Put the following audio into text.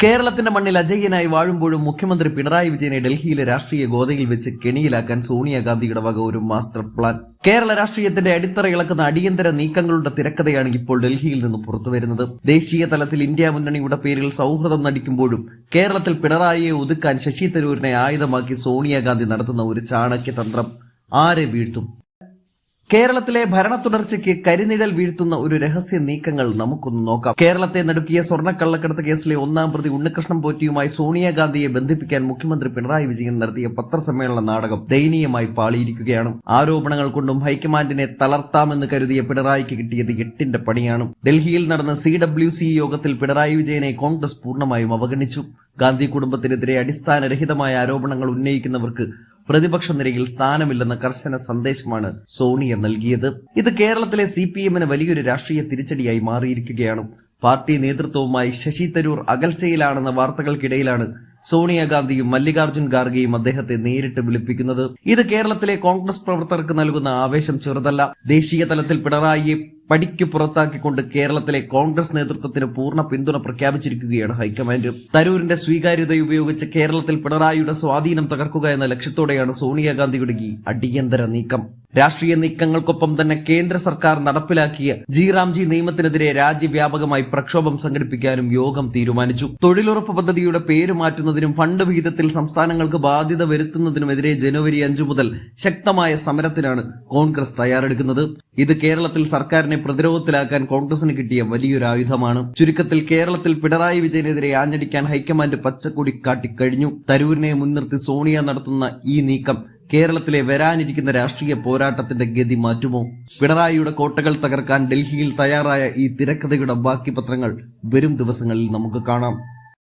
കേരളത്തിന്റെ മണ്ണിൽ അജയ്യനായി വാഴുമ്പോഴും മുഖ്യമന്ത്രി പിണറായി വിജയനെ ഡൽഹിയിലെ രാഷ്ട്രീയ ഗോതയിൽ വെച്ച് കെണിയിലാക്കാൻ സോണിയാഗാന്ധിയുടെ വക ഒരു മാസ്റ്റർ പ്ലാൻ. കേരള രാഷ്ട്രീയത്തിന്റെ അടിത്തറ ഇളക്കുന്ന അടിയന്തര നീക്കങ്ങളുടെ തിരക്കഥയാണ് ഇപ്പോൾ ഡൽഹിയിൽ നിന്ന് പുറത്തുവരുന്നത്. ദേശീയ തലത്തിൽ ഇന്ത്യ മുന്നണിയുടെ പേരിൽ സൗഹൃദം നടിക്കുമ്പോഴും കേരളത്തിൽ പിണറായിയെ ഒതുക്കാൻ ശശി തരൂരിനെ ആയുധമാക്കി സോണിയാഗാന്ധി നടത്തുന്ന ഒരു ചാണക്യതന്ത്രം ആരെ വീഴ്ത്തും? കേരളത്തിലെ ഭരണ തുടർച്ചയ്ക്ക് കരിനിഴൽ വീഴ്ത്തുന്ന ഒരു രഹസ്യ നീക്കങ്ങൾ നമുക്കൊന്ന് നോക്കാം. കേരളത്തെ നടുക്കിയ സ്വർണ്ണക്കള്ളക്കടത്ത് കേസിലെ ഒന്നാം പ്രതി ഉണ്ണികൃഷ്ണൻ പോറ്റിയുമായി സോണിയാഗാന്ധിയെ ബന്ധിപ്പിക്കാൻ മുഖ്യമന്ത്രി പിണറായി വിജയൻ നടത്തിയ പത്രസമ്മേളന നാടകം ദയനീയമായി പാളിയിരിക്കുകയാണ്. ആരോപണങ്ങൾ കൊണ്ടും ഹൈക്കമാൻഡിനെ തളർത്താമെന്ന് കരുതിയ പിണറായിക്ക് കിട്ടിയത് എട്ടിന്റെ പണിയാണ്. ഡൽഹിയിൽ നടന്ന CWC യോഗത്തിൽ പിണറായി വിജയനെ കോൺഗ്രസ് പൂർണ്ണമായും അവഗണിച്ചു. ഗാന്ധി കുടുംബത്തിനെതിരെ അടിസ്ഥാനരഹിതമായ ആരോപണങ്ങൾ ഉന്നയിക്കുന്നവർക്ക് പ്രതിപക്ഷ നിരയിൽ സ്ഥാനമില്ലെന്ന കർശന സന്ദേശമാണ് സോണിയ നൽകിയത്. ഇത് കേരളത്തിലെ CPM-ന് വലിയൊരു രാഷ്ട്രീയ തിരിച്ചടിയായി മാറിയിരിക്കുകയാണ്. പാർട്ടി നേതൃത്വവുമായി ശശി തരൂർ അകൽച്ചയിലാണെന്ന വാർത്തകൾക്കിടയിലാണ് സോണിയാഗാന്ധിയും മല്ലികാർജുൻ ഖാർഗെയും അദ്ദേഹത്തെ നേരിട്ട് വിളിപ്പിക്കുന്നത്. ഇത് കേരളത്തിലെ കോൺഗ്രസ് പ്രവർത്തകർക്ക് നൽകുന്ന ആവേശം ചെറുതല്ല. ദേശീയ തലത്തിൽ പിണറായിയെ പടിക്ക് പുറത്താക്കിക്കൊണ്ട് കേരളത്തിലെ കോൺഗ്രസ് നേതൃത്വത്തിന് പൂർണ്ണ പിന്തുണ പ്രഖ്യാപിച്ചിരിക്കുകയാണ് ഹൈക്കമാൻഡ്. തരൂരിന്റെ സ്വീകാര്യത ഉപയോഗിച്ച് കേരളത്തിൽ പിണറായിയുടെ സ്വാധീനം തകർക്കുക എന്ന ലക്ഷ്യത്തോടെയാണ് സോണിയാഗാന്ധിയുടെ ഈ അടിയന്തര നീക്കം. രാഷ്ട്രീയ നീക്കങ്ങൾക്കൊപ്പം തന്നെ കേന്ദ്ര സർക്കാർ നടപ്പിലാക്കിയ G-Ram-G നിയമത്തിനെതിരെ രാജ്യവ്യാപകമായി പ്രക്ഷോഭം സംഘടിപ്പിക്കാനും യോഗം തീരുമാനിച്ചു. തൊഴിലുറപ്പ് പദ്ധതിയുടെ പേര് മാറ്റുന്നതിനും ഫണ്ട് വിഹിതത്തിൽ സംസ്ഥാനങ്ങൾക്ക് ബാധ്യത വരുത്തുന്നതിനുമെതിരെ ജനുവരി 5 മുതൽ ശക്തമായ സമരത്തിനാണ് കോൺഗ്രസ് തയ്യാറെടുക്കുന്നത്. ഇത് കേരളത്തിൽ സർക്കാരിനെ പ്രതിരോധത്തിലാക്കാൻ കോൺഗ്രസിന് കിട്ടിയ വലിയൊരു ആയുധമാണ്. ചുരുക്കത്തിൽ കേരളത്തിൽ പിണറായി വിജയനെതിരെ ആഞ്ഞടിക്കാൻ ഹൈക്കമാൻഡ് പച്ചക്കൊടി കാട്ടിക്കഴിഞ്ഞു. തരൂരിനെ മുൻനിർത്തി സോണിയ നടത്തുന്ന ഈ നീക്കം കേരളത്തിലെ വരാനിരിക്കുന്ന രാഷ്ട്രീയ പോരാട്ടത്തിന്റെ ഗതി മാറ്റുമോ? പിണറായിയുടെ കോട്ടകൾ തകർക്കാൻ ഡൽഹിയിൽ തയ്യാറായ ഈ തിരക്കഥയുടെ ബാക്കി പത്രങ്ങൾ വരും ദിവസങ്ങളിൽ നമുക്ക് കാണാം.